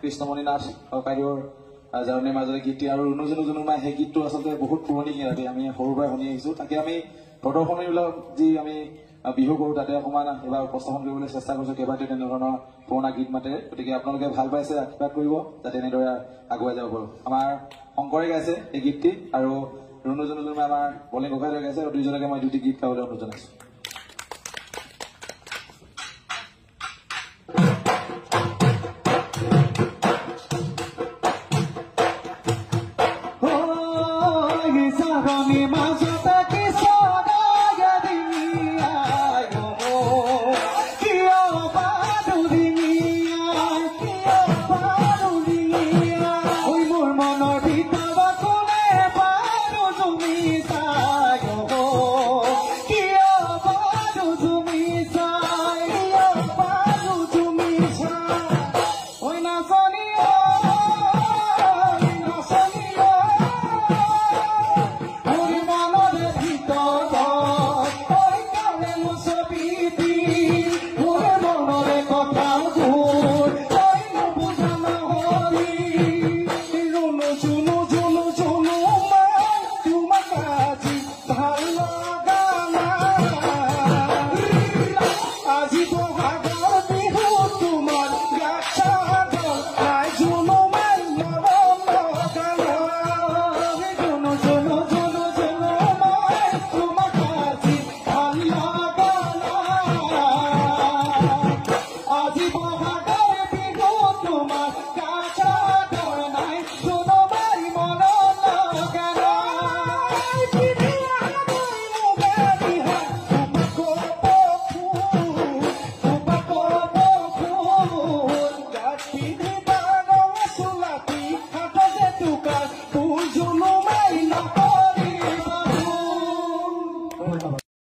কৃষ্ণমণি নাথ সৰকাৰীৰ জাননী মাজৰে গীতটি আৰু ৰুণুজুনুমাই সেই গীতটো আচলতে বহুত পুৰণি গীত আমি সৰুৰ পৰাই শুনি আহিছো তাকে আমি প্ৰদৰ্শনীবিলাক যি আমি বিহু কৰোঁ তাতে অকণমান এবাৰ উপস্থাপন কৰিবলৈ চেষ্টা কৰিছো কেইবাটাও তেনেধৰণৰ পুৰণা গীত মাতে গতিকে আপোনালোকে ভাল পাইছে আশীৰ্বাদ কৰিব যাতে এনেদৰে আগুৱাই যাব পাৰো আমাৰ শংকৰে গাইছে এই গীতটি আৰু ৰুণুজুনুমাই আমাৰ বলিং গোসাঁই গাইছে আৰু দুইজনকে মই দুটি গীত গাবলৈ অনুৰোধ জনাইছো